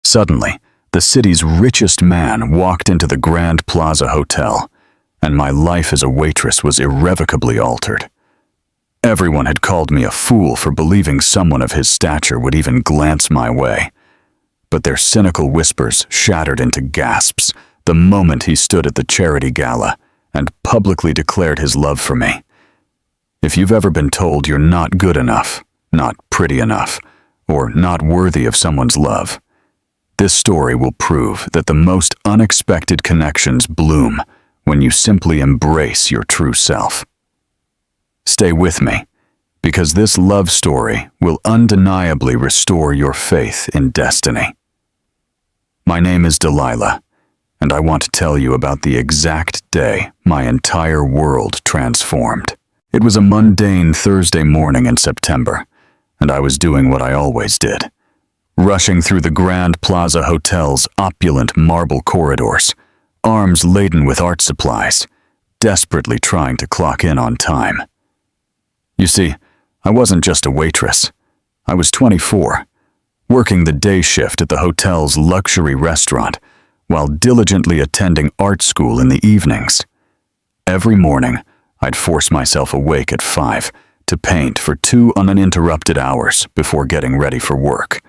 Suddenly, the city's richest man walked into the Grand Plaza Hotel, and my life as a waitress was irrevocably altered. Everyone had called me a fool for believing someone of his stature would even glance my way, but their cynical whispers shattered into gasps the moment he stood at the charity gala and publicly declared his love for me. If you've ever been told you're not good enough, not pretty enough, or not worthy of someone's love, this story will prove that the most unexpected connections bloom when you simply embrace your true self. Stay with me, because this love story will undeniably restore your faith in destiny. My name is Delilah, and I want to tell you about the exact day my entire world transformed. It was a mundane Thursday morning in September, and I was doing what I always did, rushing through the Grand Plaza Hotel's opulent marble corridors, arms laden with art supplies, desperately trying to clock in on time. You see, I wasn't just a waitress. I was 24, working the day shift at the hotel's luxury restaurant while diligently attending art school in the evenings. Every morning, I'd force myself awake at 5 to paint for 2 uninterrupted hours before getting ready for work.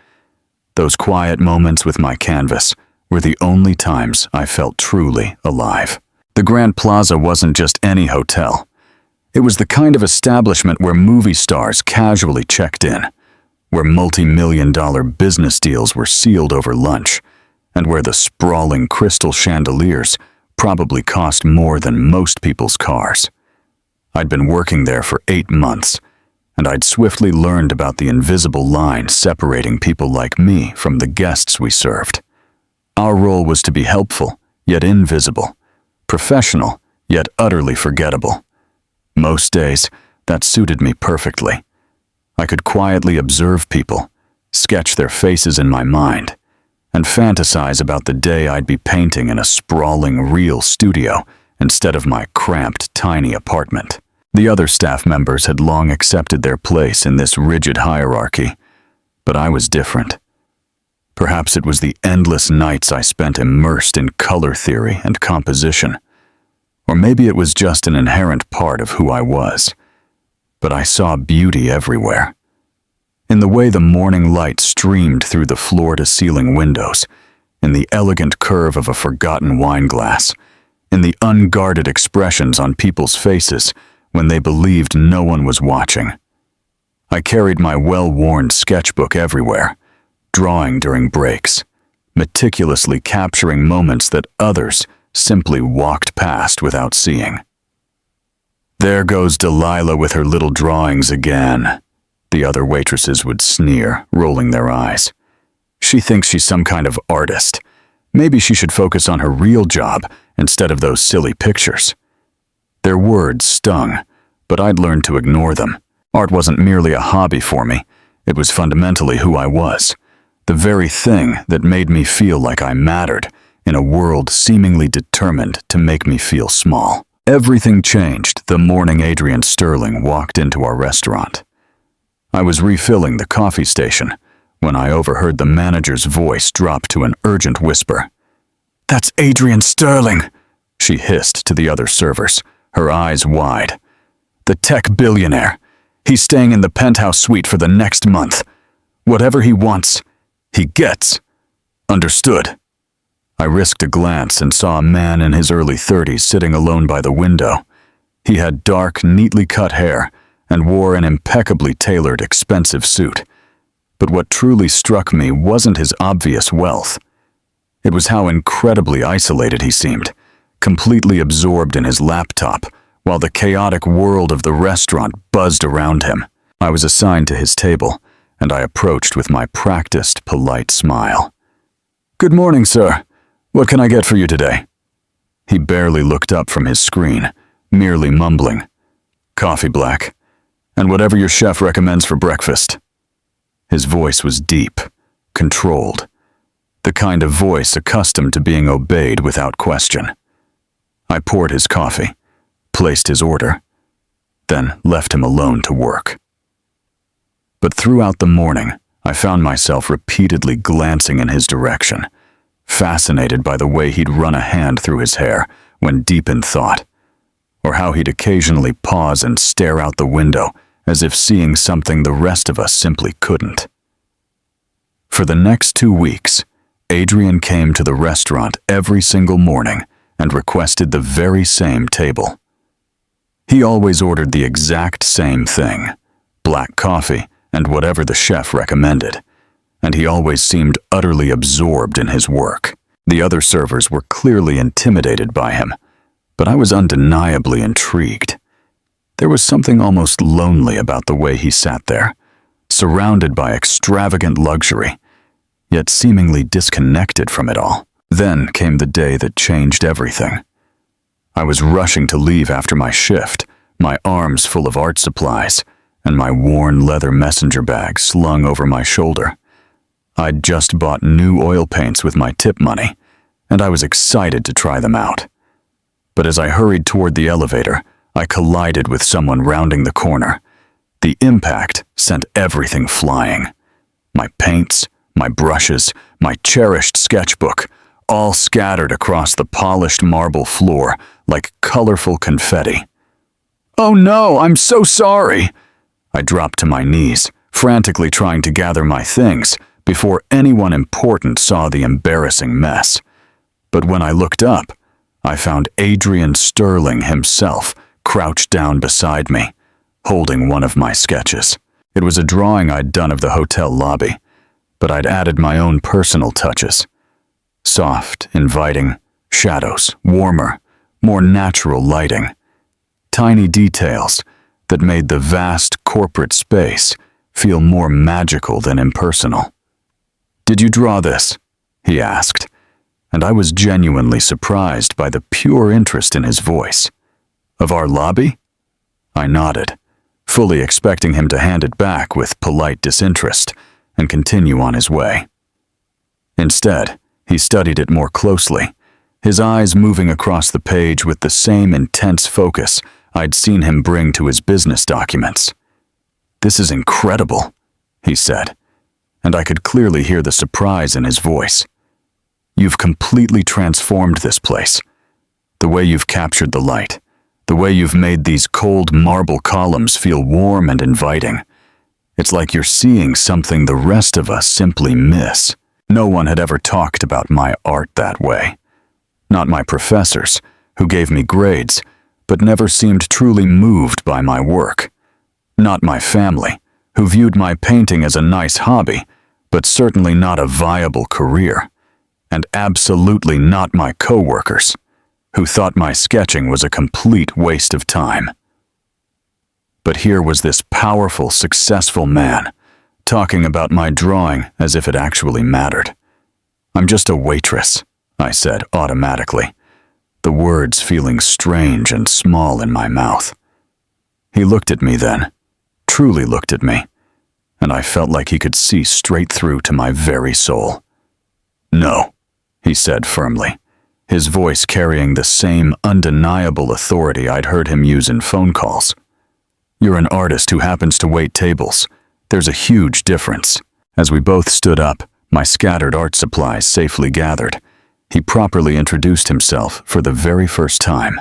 Those quiet moments with my canvas were the only times I felt truly alive. The Grand Plaza wasn't just any hotel. It was the kind of establishment where movie stars casually checked in, where multi-million-dollar business deals were sealed over lunch, and where the sprawling crystal chandeliers probably cost more than most people's cars. I'd been working there for 8 months, and I'd swiftly learned about the invisible line separating people like me from the guests we served. Our role was to be helpful, yet invisible, professional, yet utterly forgettable. Most days, that suited me perfectly. I could quietly observe people, sketch their faces in my mind, and fantasize about the day I'd be painting in a sprawling, real studio instead of my cramped, tiny apartment. The other staff members had long accepted their place in this rigid hierarchy, but I was different. Perhaps it was the endless nights I spent immersed in color theory and composition, or maybe it was just an inherent part of who I was. But I saw beauty everywhere. In the way the morning light streamed through the floor-to-ceiling windows, in the elegant curve of a forgotten wine glass, in the unguarded expressions on people's faces when they believed no one was watching. I carried my well-worn sketchbook everywhere, drawing during breaks, meticulously capturing moments that others simply walked past without seeing. "There goes Delilah with her little drawings again," the other waitresses would sneer, rolling their eyes. "She thinks she's some kind of artist. Maybe she should focus on her real job instead of those silly pictures." Their words stung, but I'd learned to ignore them. Art wasn't merely a hobby for me. It was fundamentally who I was, the very thing that made me feel like I mattered in a world seemingly determined to make me feel small. Everything changed the morning Adrian Sterling walked into our restaurant. I was refilling the coffee station when I overheard the manager's voice drop to an urgent whisper. "That's Adrian Sterling," she hissed to the other servers, her eyes wide. "The tech billionaire. He's staying in the penthouse suite for the next month. Whatever he wants, he gets. Understood?" I risked a glance and saw a man in his early 30s sitting alone by the window. He had dark, neatly cut hair and wore an impeccably tailored, expensive suit. But what truly struck me wasn't his obvious wealth. It was how incredibly isolated he seemed, completely absorbed in his laptop, while the chaotic world of the restaurant buzzed around him. I was assigned to his table, and I approached with my practiced, polite smile. "Good morning, sir. What can I get for you today?" He barely looked up from his screen, merely mumbling, "Coffee black, and whatever your chef recommends for breakfast." His voice was deep, controlled, the kind of voice accustomed to being obeyed without question. I poured his coffee, placed his order, then left him alone to work. But throughout the morning, I found myself repeatedly glancing in his direction, fascinated by the way he'd run a hand through his hair when deep in thought, or how he'd occasionally pause and stare out the window as if seeing something the rest of us simply couldn't. For the next 2 weeks, Adrian came to the restaurant every single morning and requested the very same table. He always ordered the exact same thing, black coffee and whatever the chef recommended, and he always seemed utterly absorbed in his work. The other servers were clearly intimidated by him, but I was undeniably intrigued. There was something almost lonely about the way he sat there, surrounded by extravagant luxury, yet seemingly disconnected from it all. Then came the day that changed everything. I was rushing to leave after my shift, my arms full of art supplies, and my worn leather messenger bag slung over my shoulder. I'd just bought new oil paints with my tip money, and I was excited to try them out. But as I hurried toward the elevator, I collided with someone rounding the corner. The impact sent everything flying. My paints, my brushes, my cherished sketchbook, all scattered across the polished marble floor like colorful confetti. "Oh no, I'm so sorry!" I dropped to my knees, frantically trying to gather my things before anyone important saw the embarrassing mess. But when I looked up, I found Adrian Sterling himself crouched down beside me, holding one of my sketches. It was a drawing I'd done of the hotel lobby, but I'd added my own personal touches. Soft, inviting, shadows, warmer, more natural lighting. Tiny details that made the vast corporate space feel more magical than impersonal. "Did you draw this?" he asked, and I was genuinely surprised by the pure interest in his voice. "Of our lobby?" I nodded, fully expecting him to hand it back with polite disinterest and continue on his way. Instead, he studied it more closely, his eyes moving across the page with the same intense focus I'd seen him bring to his business documents. "This is incredible," he said, and I could clearly hear the surprise in his voice. "You've completely transformed this place. The way you've captured the light, the way you've made these cold marble columns feel warm and inviting. It's like you're seeing something the rest of us simply miss." No one had ever talked about my art that way. Not my professors, who gave me grades, but never seemed truly moved by my work. Not my family, who viewed my painting as a nice hobby, but certainly not a viable career. And absolutely not my coworkers, who thought my sketching was a complete waste of time. But here was this powerful, successful man, talking about my drawing as if it actually mattered. "I'm just a waitress," I said automatically, the words feeling strange and small in my mouth. He looked at me then, truly looked at me, and I felt like he could see straight through to my very soul. "No," he said firmly, his voice carrying the same undeniable authority I'd heard him use in phone calls. "You're an artist who happens to wait tables. There's a huge difference." As we both stood up, my scattered art supplies safely gathered, he properly introduced himself for the very first time.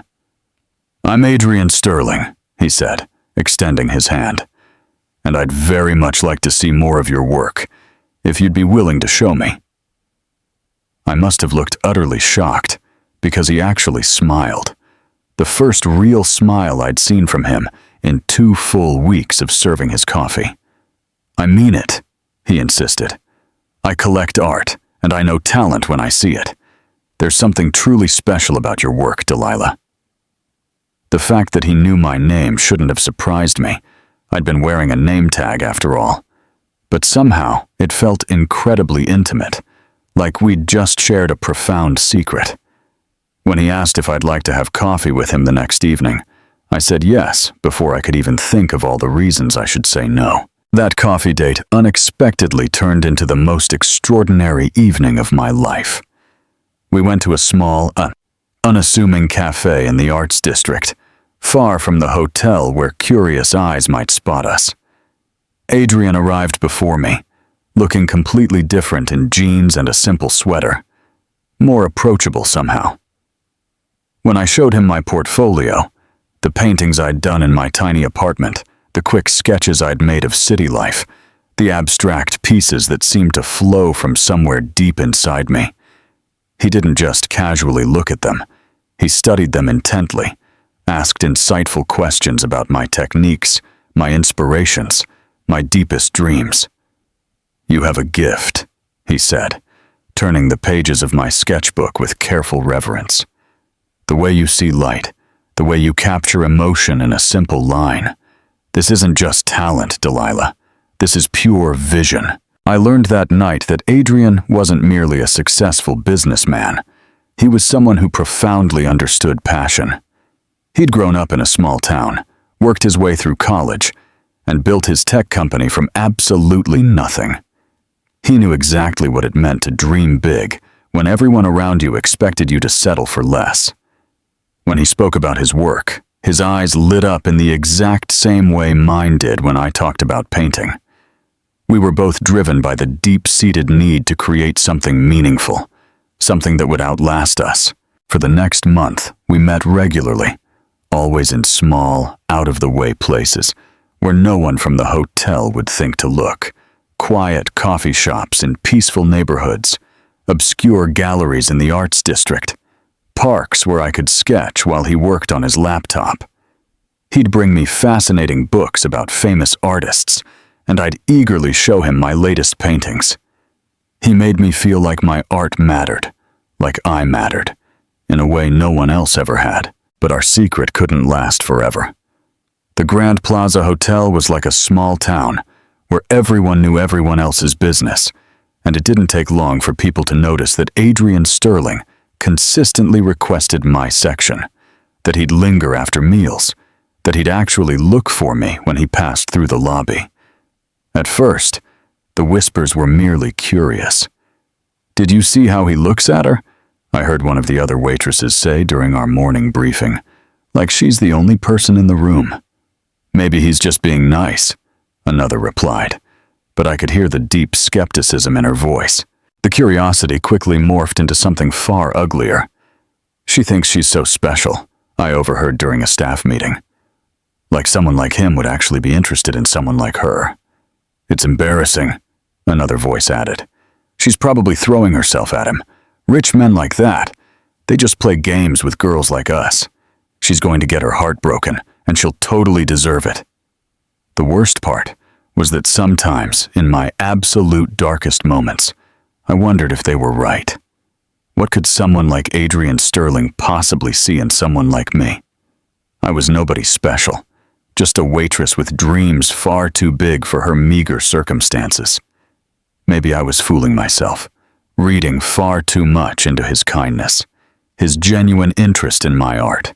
"I'm Adrian Sterling," he said, extending his hand, "and I'd very much like to see more of your work, if you'd be willing to show me." I must have looked utterly shocked, because he actually smiled. The first real smile I'd seen from him in 2 full weeks of serving his coffee. "I mean it," he insisted. "I collect art, and I know talent when I see it. There's something truly special about your work, Delilah." The fact that he knew my name shouldn't have surprised me. I'd been wearing a name tag after all. But somehow, it felt incredibly intimate, like we'd just shared a profound secret. When he asked if I'd like to have coffee with him the next evening, I said yes before I could even think of all the reasons I should say no. That coffee date unexpectedly turned into the most extraordinary evening of my life. We went to a small, unassuming cafe in the Arts District, far from the hotel where curious eyes might spot us. Adrian arrived before me, looking completely different in jeans and a simple sweater, more approachable somehow. When I showed him my portfolio, the paintings I'd done in my tiny apartment, the quick sketches I'd made of city life, the abstract pieces that seemed to flow from somewhere deep inside me, he didn't just casually look at them. He studied them intently, asked insightful questions about my techniques, my inspirations, my deepest dreams. "You have a gift," he said, turning the pages of my sketchbook with careful reverence. "The way you see light, the way you capture emotion in a simple line. This isn't just talent, Delilah. This is pure vision." I learned that night that Adrian wasn't merely a successful businessman. He was someone who profoundly understood passion. He'd grown up in a small town, worked his way through college, and built his tech company from absolutely nothing. He knew exactly what it meant to dream big when everyone around you expected you to settle for less. When he spoke about his work, his eyes lit up in the exact same way mine did when I talked about painting. We were both driven by the deep-seated need to create something meaningful, something that would outlast us. For the next month, we met regularly, always in small, out-of-the-way places where no one from the hotel would think to look. Quiet coffee shops in peaceful neighborhoods, obscure galleries in the arts district, parks where I could sketch while he worked on his laptop. He'd bring me fascinating books about famous artists, and I'd eagerly show him my latest paintings. He made me feel like my art mattered, like I mattered, in a way no one else ever had. But our secret couldn't last forever. The Grand Plaza Hotel was like a small town where everyone knew everyone else's business, and it didn't take long for people to notice that Adrian Sterling consistently requested my section, that he'd linger after meals, that he'd actually look for me when he passed through the lobby. At first, the whispers were merely curious. "Did you see how he looks at her?" I heard one of the other waitresses say during our morning briefing, like she's the only person in the room. "Maybe he's just being nice," another replied, but I could hear the deep skepticism in her voice. The curiosity quickly morphed into something far uglier. "She thinks she's so special," I overheard during a staff meeting. "Like someone like him would actually be interested in someone like her." "It's embarrassing," another voice added. "She's probably throwing herself at him. Rich men like that, they just play games with girls like us. She's going to get her heart broken, and she'll totally deserve it." The worst part was that sometimes, in my absolute darkest moments, I wondered if they were right. What could someone like Adrian Sterling possibly see in someone like me? I was nobody special, just a waitress with dreams far too big for her meager circumstances. Maybe I was fooling myself, reading far too much into his kindness, his genuine interest in my art,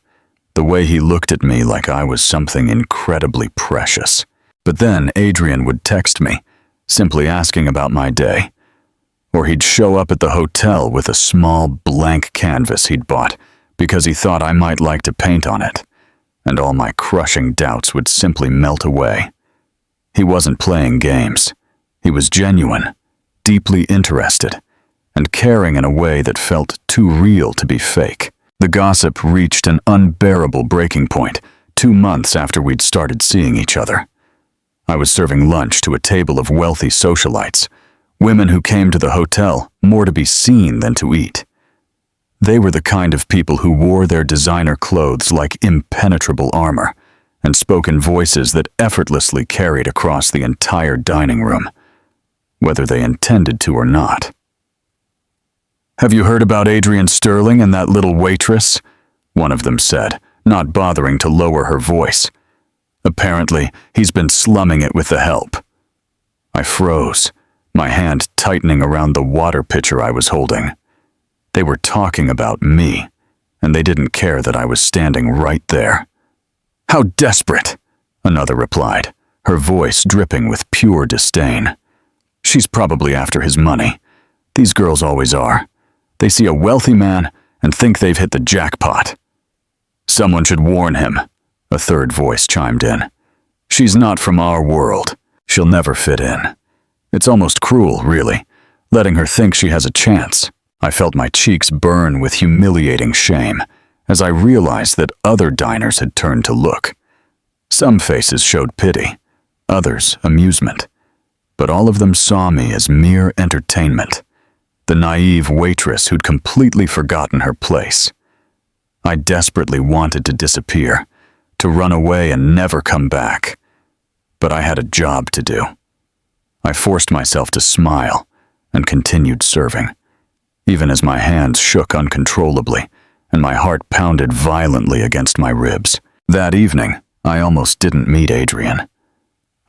the way he looked at me like I was something incredibly precious. But then Adrian would text me, simply asking about my day. Or he'd show up at the hotel with a small blank canvas he'd bought because he thought I might like to paint on it, and all my crushing doubts would simply melt away. He wasn't playing games. He was genuine, deeply interested, and caring in a way that felt too real to be fake. The gossip reached an unbearable breaking point 2 months after we'd started seeing each other. I was serving lunch to a table of wealthy socialites, women who came to the hotel more to be seen than to eat. They were the kind of people who wore their designer clothes like impenetrable armor and spoke in voices that effortlessly carried across the entire dining room, whether they intended to or not. "Have you heard about Adrian Sterling and that little waitress?" one of them said, not bothering to lower her voice. "Apparently, he's been slumming it with the help." I froze, my hand tightening around the water pitcher I was holding. They were talking about me, and they didn't care that I was standing right there. "How desperate," another replied, her voice dripping with pure disdain. "She's probably after his money. These girls always are. They see a wealthy man and think they've hit the jackpot." "Someone should warn him," a third voice chimed in. "She's not from our world. She'll never fit in. It's almost cruel, really, letting her think she has a chance. I felt my cheeks burn with humiliating shame as I realized that other diners had turned to look. Some faces showed pity, others amusement, but all of them saw me as mere entertainment, the naive waitress who'd completely forgotten her place. I desperately wanted to disappear, to run away and never come back, but I had a job to do. I forced myself to smile and continued serving, even as my hands shook uncontrollably and my heart pounded violently against my ribs. That evening, I almost didn't meet Adrian.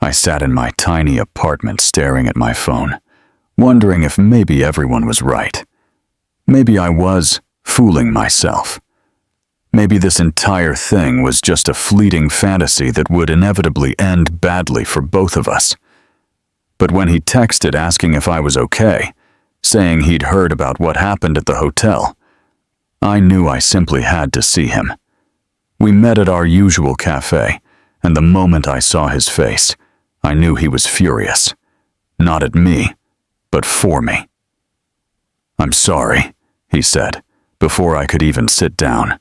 I sat in my tiny apartment staring at my phone, wondering if maybe everyone was right. Maybe I was fooling myself. Maybe this entire thing was just a fleeting fantasy that would inevitably end badly for both of us. But when he texted asking if I was okay, saying he'd heard about what happened at the hotel, I knew I simply had to see him. We met at our usual cafe, and the moment I saw his face, I knew he was furious. Not at me, but for me. "I'm sorry," he said, before I could even sit down.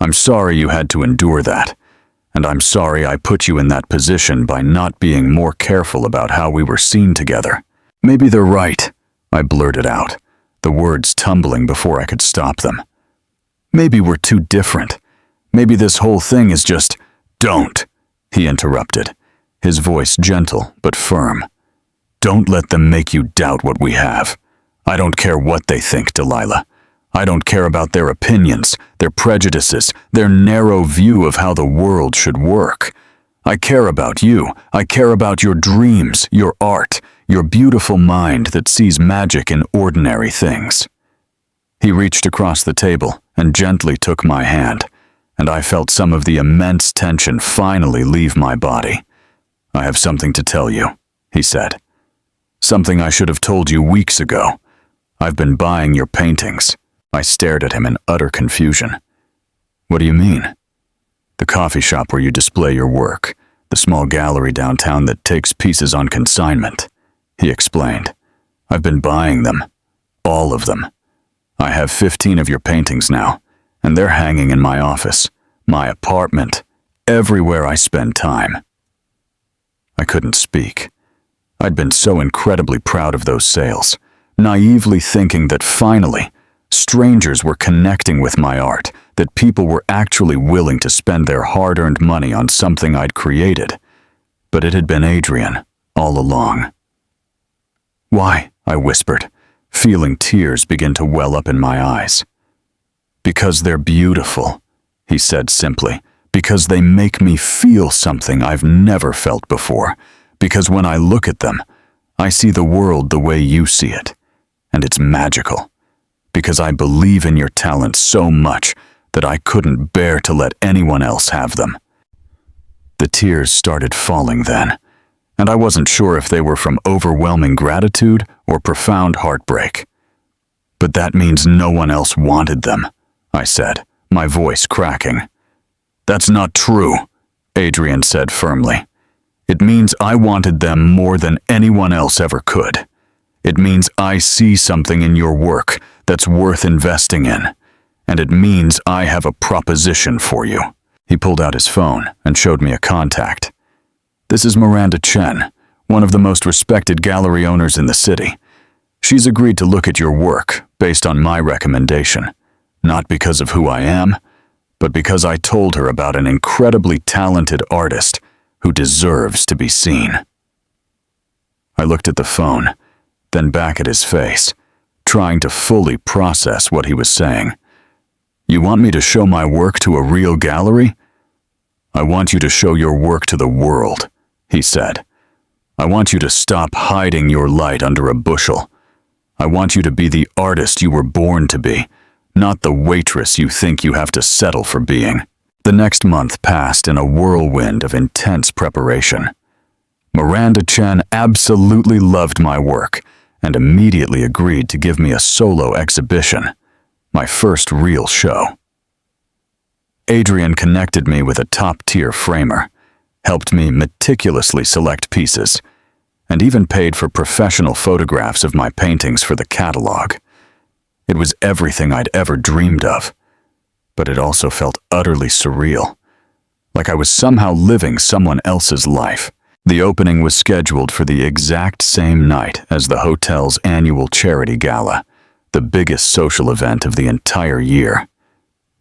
"I'm sorry you had to endure that, and I'm sorry I put you in that position by not being more careful about how we were seen together." "Maybe they're right," I blurted out, the words tumbling before I could stop them. "Maybe we're too different. Maybe this whole thing is just—" "Don't," he interrupted, his voice gentle but firm. "Don't let them make you doubt what we have. I don't care what they think, Delilah. I don't care about their opinions, their prejudices, their narrow view of how the world should work. I care about you. I care about your dreams, your art, your beautiful mind that sees magic in ordinary things." He reached across the table and gently took my hand, and I felt some of the immense tension finally leave my body. "I have something to tell you," he said. "Something I should have told you weeks ago. I've been buying your paintings." I stared at him in utter confusion. "What do you mean?" "The coffee shop where you display your work, the small gallery downtown that takes pieces on consignment," he explained. "I've been buying them. All of them. I have 15 of your paintings now, and they're hanging in my office, my apartment, everywhere I spend time." I couldn't speak. I'd been so incredibly proud of those sales, naively thinking that finally, strangers were connecting with my art, that people were actually willing to spend their hard-earned money on something I'd created. But it had been Adrian all along. "Why?" I whispered, feeling tears begin to well up in my eyes. "Because they're beautiful," he said simply. "Because they make me feel something I've never felt before. Because when I look at them, I see the world the way you see it, and it's magical. Because I believe in your talent so much that I couldn't bear to let anyone else have them." The tears started falling then, and I wasn't sure if they were from overwhelming gratitude or profound heartbreak. "But that means no one else wanted them," I said, my voice cracking. "That's not true," Adrian said firmly. "It means I wanted them more than anyone else ever could. It means I see something in your work that's worth investing in, and it means I have a proposition for you." He pulled out his phone and showed me a contact. "This is Miranda Chen, one of the most respected gallery owners in the city. She's agreed to look at your work based on my recommendation, not because of who I am, but because I told her about an incredibly talented artist who deserves to be seen." I looked at the phone, then back at his face, trying to fully process what he was saying. "You want me to show my work to a real gallery?" "I want you to show your work to the world," he said. "I want you to stop hiding your light under a bushel. I want you to be the artist you were born to be, not the waitress you think you have to settle for being." The next month passed in a whirlwind of intense preparation. Miranda Chen absolutely loved my work and immediately agreed to give me a solo exhibition, my first real show. Adrian connected me with a top-tier framer, helped me meticulously select pieces, and even paid for professional photographs of my paintings for the catalog. It was everything I'd ever dreamed of, but it also felt utterly surreal, like I was somehow living someone else's life. The opening was scheduled for the exact same night as the hotel's annual charity gala, the biggest social event of the entire year.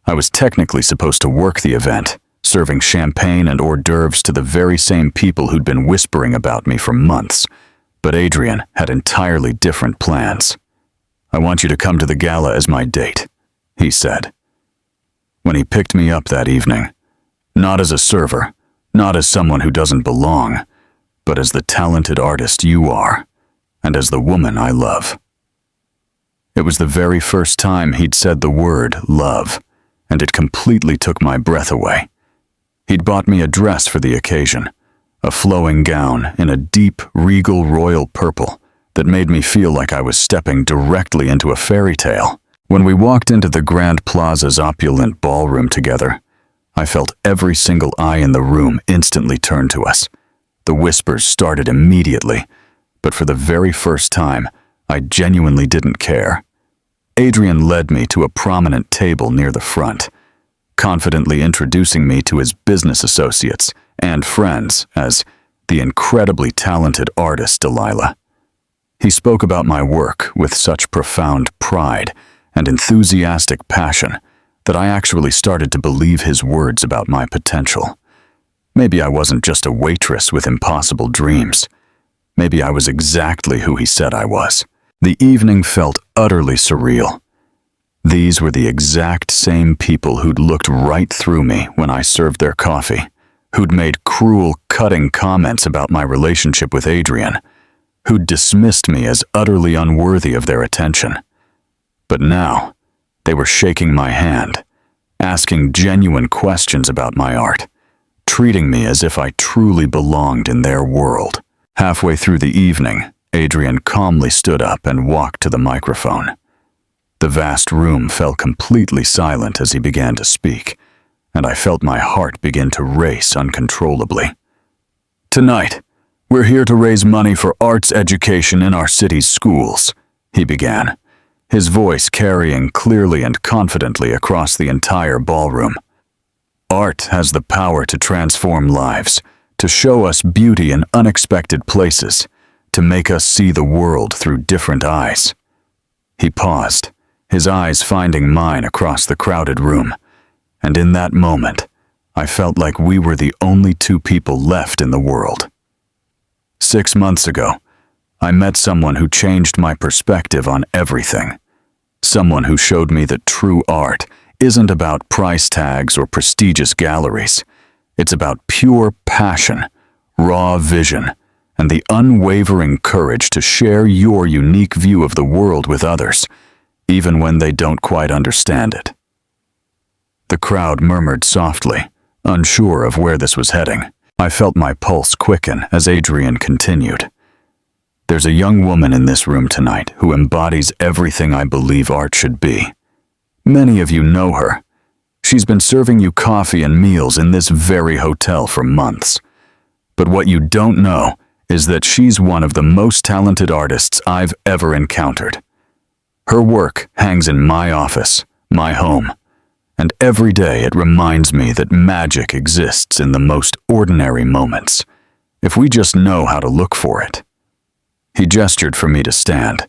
I was technically supposed to work the event, serving champagne and hors d'oeuvres to the very same people who'd been whispering about me for months, but Adrian had entirely different plans. "I want you to come to the gala as my date," he said. When he picked me up that evening, not as a server, not as someone who doesn't belong, but as the talented artist you are, and as the woman I love. It was the very first time he'd said the word love, and it completely took my breath away. He'd bought me a dress for the occasion, a flowing gown in a deep, regal royal purple that made me feel like I was stepping directly into a fairy tale. When we walked into the Grand Plaza's opulent ballroom together, I felt every single eye in the room instantly turn to us. The whispers started immediately, but for the very first time, I genuinely didn't care. Adrian led me to a prominent table near the front, confidently introducing me to his business associates and friends as the incredibly talented artist Delilah. He spoke about my work with such profound pride and enthusiastic passion that I actually started to believe his words about my potential. Maybe I wasn't just a waitress with impossible dreams. Maybe I was exactly who he said I was. The evening felt utterly surreal. These were the exact same people who'd looked right through me when I served their coffee, who'd made cruel, cutting comments about my relationship with Adrian, who'd dismissed me as utterly unworthy of their attention. But now, they were shaking my hand, asking genuine questions about my art, treating me as if I truly belonged in their world. Halfway through the evening, Adrian calmly stood up and walked to the microphone. The vast room fell completely silent as he began to speak, and I felt my heart begin to race uncontrollably. "Tonight, we're here to raise money for arts education in our city's schools," he began, his voice carrying clearly and confidently across the entire ballroom. "Art has the power to transform lives, to show us beauty in unexpected places, to make us see the world through different eyes." He paused, his eyes finding mine across the crowded room, and in that moment, I felt like we were the only two people left in the world. 6 months ago, I met someone who changed my perspective on everything. Someone who showed me that true art isn't about price tags or prestigious galleries. It's about pure passion, raw vision, and the unwavering courage to share your unique view of the world with others, even when they don't quite understand it. The crowd murmured softly, unsure of where this was heading. I felt my pulse quicken as Adrian continued. "There's a young woman in this room tonight who embodies everything I believe art should be. Many of you know her. She's been serving you coffee and meals in this very hotel for months. But what you don't know is that she's one of the most talented artists I've ever encountered. Her work hangs in my office, my home, and every day it reminds me that magic exists in the most ordinary moments, if we just know how to look for it." He gestured for me to stand,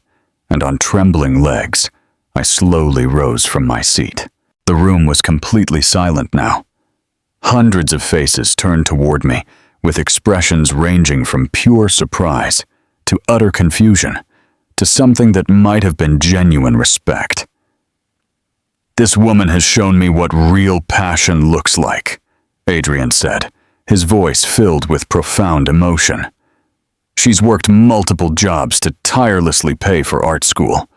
and on trembling legs, I slowly rose from my seat. The room was completely silent now. Hundreds of faces turned toward me, with expressions ranging from pure surprise to utter confusion, to something that might have been genuine respect. "This woman has shown me what real passion looks like," Adrian said, his voice filled with profound emotion. "She's worked multiple jobs to tirelessly pay for art school.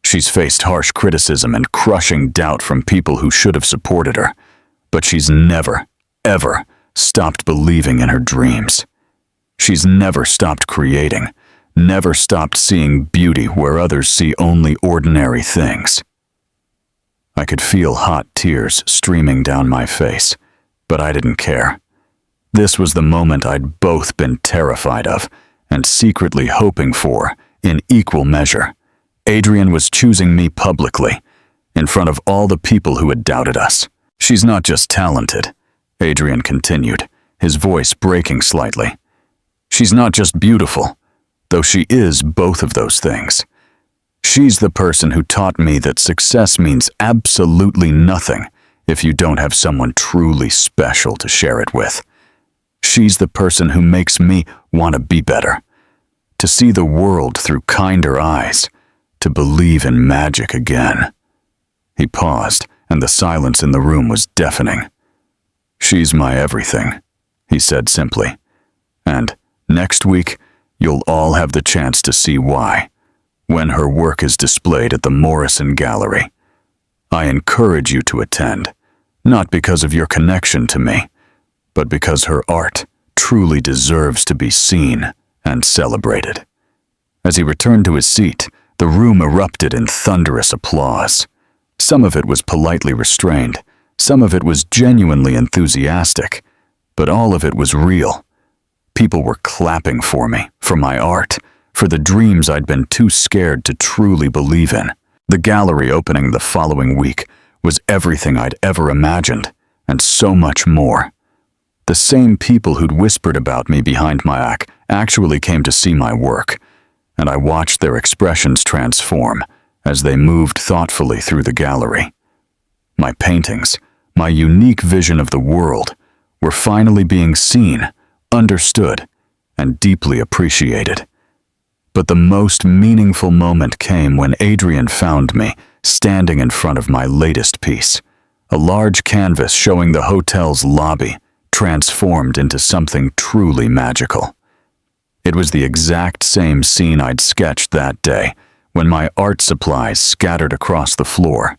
She's faced harsh criticism and crushing doubt from people who should have supported her, but she's never, ever stopped believing in her dreams. She's never stopped creating, never stopped seeing beauty where others see only ordinary things." I could feel hot tears streaming down my face, but I didn't care. This was the moment I'd both been terrified of and secretly hoping for, in equal measure. Adrian was choosing me publicly, in front of all the people who had doubted us. She's not just talented, Adrian continued, his voice breaking slightly. She's not just beautiful, though she is both of those things. She's the person who taught me that success means absolutely nothing if you don't have someone truly special to share it with. She's the person who makes me want to be better, to see the world through kinder eyes, to believe in magic again. He paused, and the silence in the room was deafening. She's my everything, he said simply. And next week, you'll all have the chance to see why, when her work is displayed at the Morrison Gallery. I encourage you to attend, not because of your connection to me, but because her art truly deserves to be seen and celebrated. As he returned to his seat, the room erupted in thunderous applause. Some of it was politely restrained, some of it was genuinely enthusiastic, but all of it was real. People were clapping for me, for my art, for the dreams I'd been too scared to truly believe in. The gallery opening the following week was everything I'd ever imagined, and so much more. The same people who'd whispered about me behind my back actually came to see my work, and I watched their expressions transform as they moved thoughtfully through the gallery. My paintings, my unique vision of the world, were finally being seen, understood, and deeply appreciated. But the most meaningful moment came when Adrian found me standing in front of my latest piece, a large canvas showing the hotel's lobby transformed into something truly magical. It was the exact same scene I'd sketched that day when my art supplies scattered across the floor.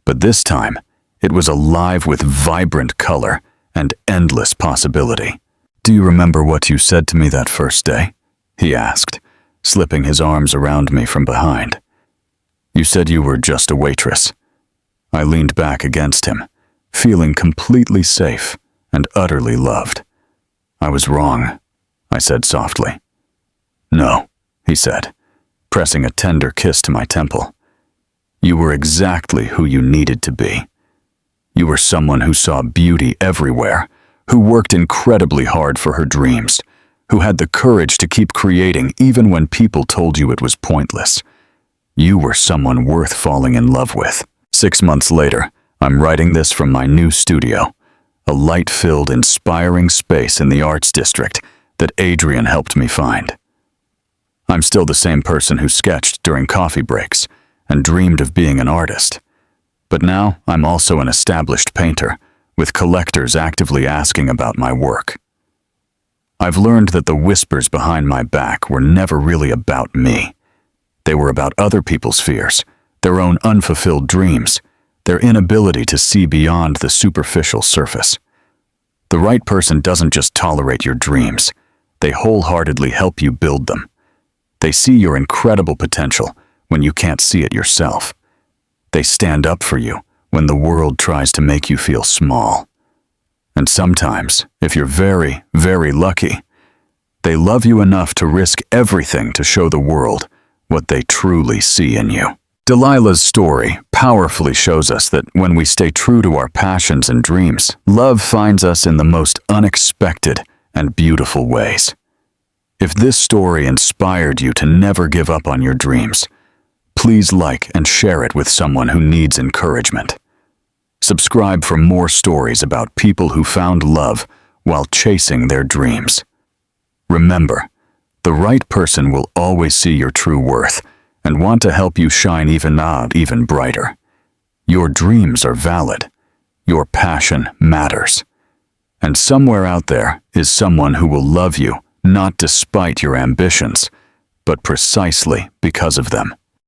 But this time, it was alive with vibrant color and endless possibility. "Do you remember what you said to me that first day?" he asked, slipping his arms around me from behind. "You said you were just a waitress." I leaned back against him, feeling completely safe and utterly loved. "I was wrong," I said softly. "No," he said, pressing a tender kiss to my temple. "You were exactly who you needed to be. You were someone who saw beauty everywhere, who worked incredibly hard for her dreams, who had the courage to keep creating even when people told you it was pointless. You were someone worth falling in love with." 6 months later, I'm writing this from my new studio, a light-filled, inspiring space in the Arts District that Adrian helped me find. I'm still the same person who sketched during coffee breaks and dreamed of being an artist. But now I'm also an established painter, with collectors actively asking about my work. I've learned that the whispers behind my back were never really about me. They were about other people's fears, their own unfulfilled dreams, their inability to see beyond the superficial surface. The right person doesn't just tolerate your dreams, they wholeheartedly help you build them. They see your incredible potential when you can't see it yourself. They stand up for you when the world tries to make you feel small. And sometimes, if you're very, very lucky, they love you enough to risk everything to show the world what they truly see in you. Delilah's story powerfully shows us that when we stay true to our passions and dreams, love finds us in the most unexpected and beautiful ways. If this story inspired you to never give up on your dreams, please like and share it with someone who needs encouragement. Subscribe for more stories about people who found love while chasing their dreams. Remember, the right person will always see your true worth and want to help you shine even brighter. Your dreams are valid. Your passion matters. And somewhere out there is someone who will love you not despite your ambitions, but precisely because of them.